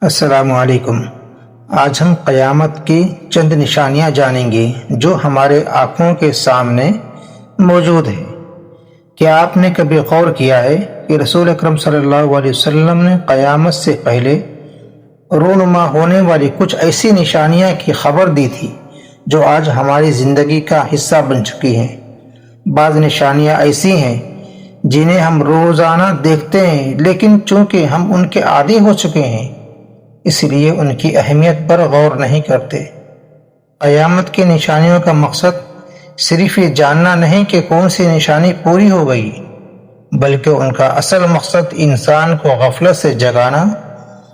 السلام علیکم۔ آج ہم قیامت کی چند نشانیاں جانیں گے جو ہمارے آنکھوں کے سامنے موجود ہیں۔ کیا آپ نے کبھی غور کیا ہے کہ رسول اکرم صلی اللہ علیہ وسلم نے قیامت سے پہلے رونما ہونے والی کچھ ایسی نشانیاں کی خبر دی تھی جو آج ہماری زندگی کا حصہ بن چکی ہیں؟ بعض نشانیاں ایسی ہیں جنہیں ہم روزانہ دیکھتے ہیں، لیکن چونکہ ہم ان کے عادی ہو چکے ہیں اس لیے ان کی اہمیت پر غور نہیں کرتے۔ قیامت کی نشانیوں کا مقصد صرف یہ جاننا نہیں کہ کون سی نشانی پوری ہو گئی، بلکہ ان کا اصل مقصد انسان کو غفلت سے جگانا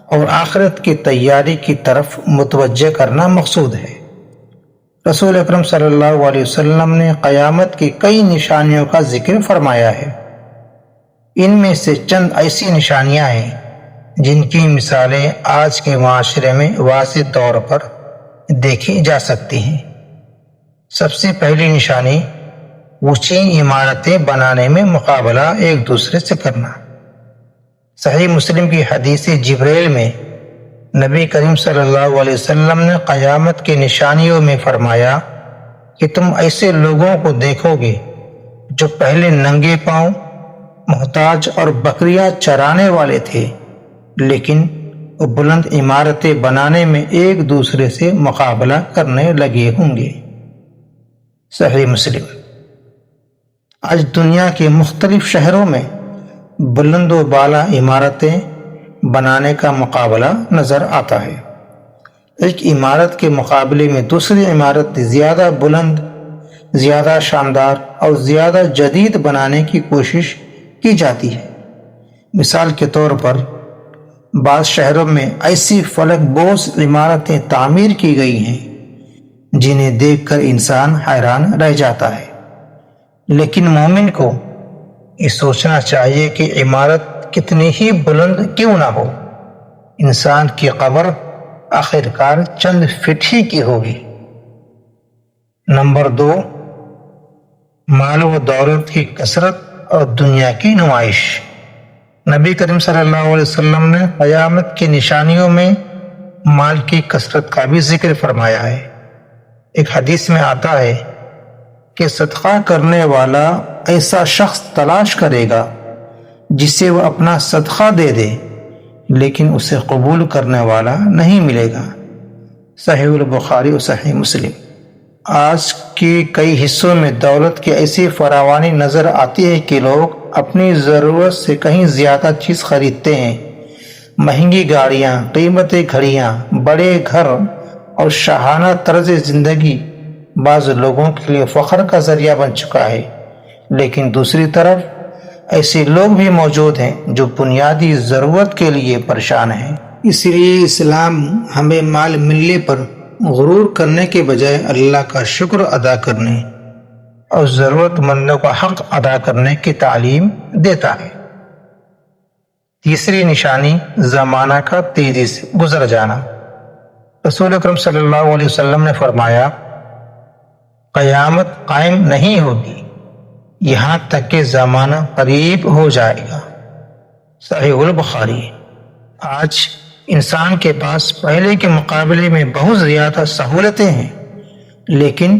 اور آخرت کی تیاری کی طرف متوجہ کرنا مقصود ہے۔ رسول اکرم صلی اللہ علیہ وسلم نے قیامت کی کئی نشانیوں کا ذکر فرمایا ہے۔ ان میں سے چند ایسی نشانیاں ہیں جن کی مثالیں آج کے معاشرے میں واضح طور پر دیکھی جا سکتی ہیں۔ سب سے پہلی نشانی اونچی عمارتیں بنانے میں مقابلہ ایک دوسرے سے کرنا۔ صحیح مسلم کی حدیث جبریل میں نبی کریم صلی اللہ علیہ وسلم نے قیامت کی نشانیوں میں فرمایا کہ تم ایسے لوگوں کو دیکھو گے جو پہلے ننگے پاؤں، محتاج اور بکریاں چرانے والے تھے، لیکن وہ بلند عمارتیں بنانے میں ایک دوسرے سے مقابلہ کرنے لگے ہوں گے۔ صحیح مسلم۔ آج دنیا کے مختلف شہروں میں بلند و بالا عمارتیں بنانے کا مقابلہ نظر آتا ہے۔ ایک عمارت کے مقابلے میں دوسری عمارت زیادہ بلند، زیادہ شاندار اور زیادہ جدید بنانے کی کوشش کی جاتی ہے۔ مثال کے طور پر بعض شہروں میں ایسی فلک بوس عمارتیں تعمیر کی گئی ہیں جنہیں دیکھ کر انسان حیران رہ جاتا ہے، لیکن مومن کو یہ سوچنا چاہیے کہ عمارت کتنی ہی بلند کیوں نہ ہو، انسان کی قبر آخرکار چند فٹ ہی کی ہوگی۔ نمبر 2، مال و دولت کی کثرت اور دنیا کی نمائش۔ نبی کریم صلی اللہ علیہ وسلم نے قیامت کی نشانیوں میں مال کی کثرت کا بھی ذکر فرمایا ہے۔ ایک حدیث میں آتا ہے کہ صدقہ کرنے والا ایسا شخص تلاش کرے گا جسے وہ اپنا صدقہ دے دے، لیکن اسے قبول کرنے والا نہیں ملے گا۔ صحیح البخاری اور صحیح مسلم۔ آج کے کئی حصوں میں دولت کی ایسی فراوانی نظر آتی ہے کہ لوگ اپنی ضرورت سے کہیں زیادہ چیز خریدتے ہیں۔ مہنگی گاڑیاں، قیمتی گھڑیاں، بڑے گھر اور شاہانہ طرز زندگی بعض لوگوں کے لیے فخر کا ذریعہ بن چکا ہے، لیکن دوسری طرف ایسے لوگ بھی موجود ہیں جو بنیادی ضرورت کے لیے پریشان ہیں۔ اس لیے اسلام ہمیں مال ملنے پر غرور کرنے کے بجائے اللہ کا شکر ادا کرنے اور ضرورت مندوں کا حق ادا کرنے کی تعلیم دیتا ہے۔ تیسری نشانی زمانہ کا تیزی سے گزر جانا۔ رسول اکرم صلی اللہ علیہ وسلم نے فرمایا، قیامت قائم نہیں ہوگی یہاں تک کہ زمانہ قریب ہو جائے گا۔ صحیح البخاری۔ آج انسان کے پاس پہلے کے مقابلے میں بہت زیادہ سہولتیں ہیں، لیکن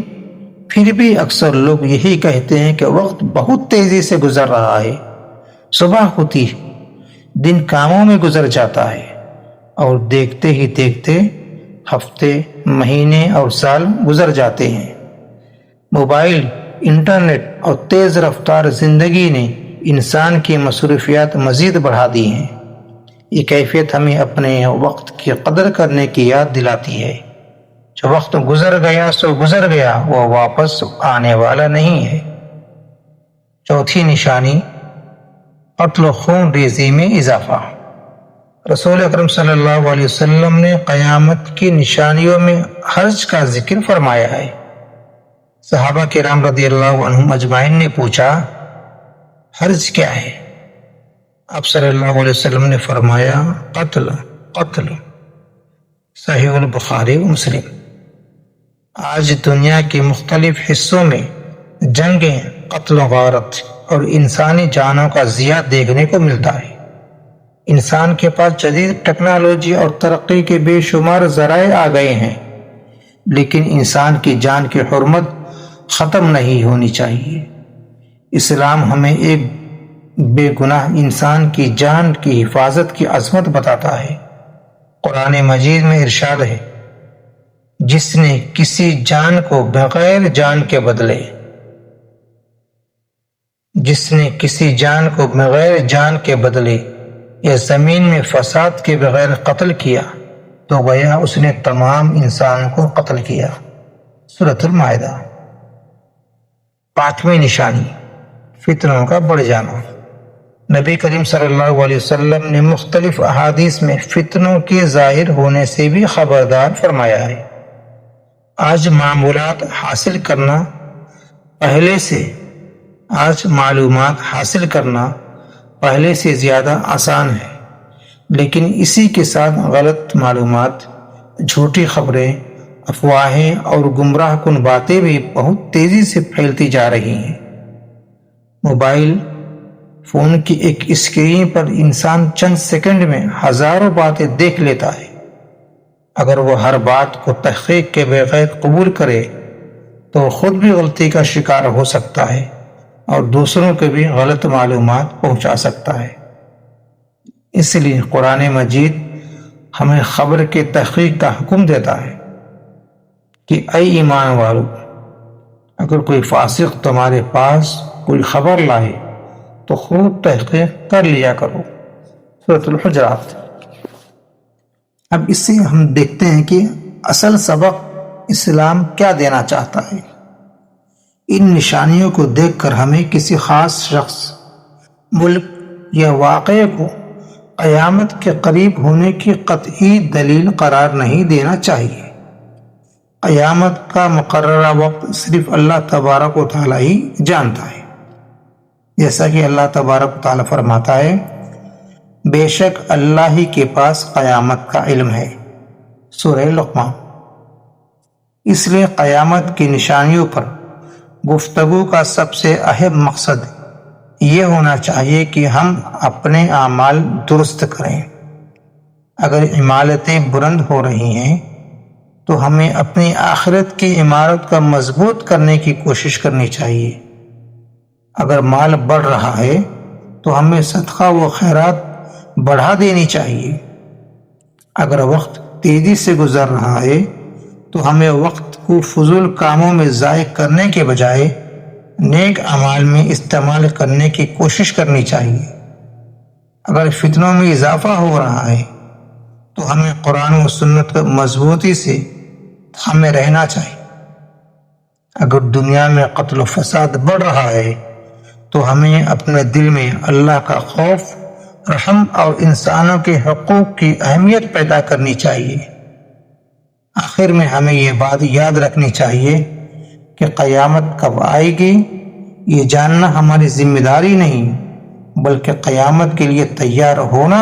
پھر بھی اکثر لوگ یہی کہتے ہیں کہ وقت بہت تیزی سے گزر رہا ہے۔ صبح ہوتی ہے، دن کاموں میں گزر جاتا ہے اور دیکھتے ہی دیکھتے ہفتے، مہینے اور سال گزر جاتے ہیں۔ موبائل، انٹرنیٹ اور تیز رفتار زندگی نے انسان کی مصروفیات مزید بڑھا دی ہیں۔ یہ کیفیت ہمیں اپنے وقت کی قدر کرنے کی یاد دلاتی ہے۔ جو وقت گزر گیا سو گزر گیا، وہ واپس آنے والا نہیں ہے۔ چوتھی نشانی قتل و خون ریزی میں اضافہ۔ رسول اکرم صلی اللہ علیہ وسلم نے قیامت کی نشانیوں میں حرج کا ذکر فرمایا ہے۔ صحابہ کرام رضی اللہ عنہم اجمعین نے پوچھا، حرج کیا ہے؟ آپ صلی اللہ علیہ وسلم نے فرمایا، قتل قتل۔ صحیح البخاری و مسلم۔ آج دنیا کے مختلف حصوں میں جنگیں، قتل و غارت اور انسانی جانوں کا ضیاع دیکھنے کو ملتا ہے۔ انسان کے پاس جدید ٹیکنالوجی اور ترقی کے بے شمار ذرائع آ گئے ہیں، لیکن انسان کی جان کی حرمت ختم نہیں ہونی چاہیے۔ اسلام ہمیں ایک بے گناہ انسان کی جان کی حفاظت کی عظمت بتاتا ہے۔ قرآن مجید میں ارشاد ہے، جس نے کسی جان کو بغیر جان کے بدلے یا زمین میں فساد کے بغیر قتل کیا تو گویا اس نے تمام انسان کو قتل کیا۔ سورۃ المائدہ۔ 5ویں نشانی، فتنوں کا بڑھ جانا۔ نبی کریم صلی اللہ علیہ وسلم نے مختلف احادیث میں فتنوں کے ظاہر ہونے سے بھی خبردار فرمایا ہے۔ آج معلومات حاصل کرنا پہلے سے زیادہ آسان ہے، لیکن اسی کے ساتھ غلط معلومات، جھوٹی خبریں، افواہیں اور گمراہ کن باتیں بھی بہت تیزی سے پھیلتی جا رہی ہیں۔ موبائل فون کی ایک اسکرین پر انسان چند سیکنڈ میں ہزاروں باتیں دیکھ لیتا ہے۔ اگر وہ ہر بات کو تحقیق کے بغیر قبول کرے تو خود بھی غلطی کا شکار ہو سکتا ہے اور دوسروں کو بھی غلط معلومات پہنچا سکتا ہے۔ اس لیے قرآن مجید ہمیں خبر کے تحقیق کا حکم دیتا ہے کہ اے ایمان والو، اگر کوئی فاسق تمہارے پاس کوئی خبر لائے تو خوب تحقیق کر لیا کرو۔ سورۃ الحجرات۔ اب اس سے ہم دیکھتے ہیں کہ اصل سبق اسلام کیا دینا چاہتا ہے۔ ان نشانیوں کو دیکھ کر ہمیں کسی خاص شخص، ملک یا واقعے کو قیامت کے قریب ہونے کی قطعی دلیل قرار نہیں دینا چاہیے۔ قیامت کا مقررہ وقت صرف اللہ تبارک و تعالیٰ ہی جانتا ہے، جیسا کہ اللہ تبارک و تعالیٰ فرماتا ہے، بے شک اللہ ہی کے پاس قیامت کا علم ہے۔ سورہ لقمان۔ اس لیے قیامت کی نشانیوں پر گفتگو کا سب سے اہم مقصد یہ ہونا چاہیے کہ ہم اپنے اعمال درست کریں۔ اگر عمارتیں بلند ہو رہی ہیں تو ہمیں اپنی آخرت کی عمارت کا مضبوط کرنے کی کوشش کرنی چاہیے۔ اگر مال بڑھ رہا ہے تو ہمیں صدقہ و خیرات بڑھا دینی چاہیے۔ اگر وقت تیزی سے گزر رہا ہے تو ہمیں وقت کو فضول کاموں میں ضائع کرنے کے بجائے نیک اعمال میں استعمال کرنے کی کوشش کرنی چاہیے۔ اگر فتنوں میں اضافہ ہو رہا ہے تو ہمیں قرآن و سنت پر مضبوطی سے تھامے رہنا چاہیے۔ اگر دنیا میں قتل و فساد بڑھ رہا ہے تو ہمیں اپنے دل میں اللہ کا خوف، رحم اور انسانوں کے حقوق کی اہمیت پیدا کرنی چاہیے۔ آخر میں ہمیں یہ بات یاد رکھنی چاہیے کہ قیامت کب آئے گی یہ جاننا ہماری ذمہ داری نہیں، بلکہ قیامت کے لیے تیار ہونا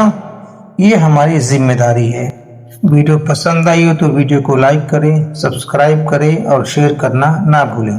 یہ ہماری ذمہ داری ہے۔ ویڈیو پسند آئی ہو تو ویڈیو کو لائک کریں، سبسکرائب کریں اور شیئر کرنا نہ بھولیں۔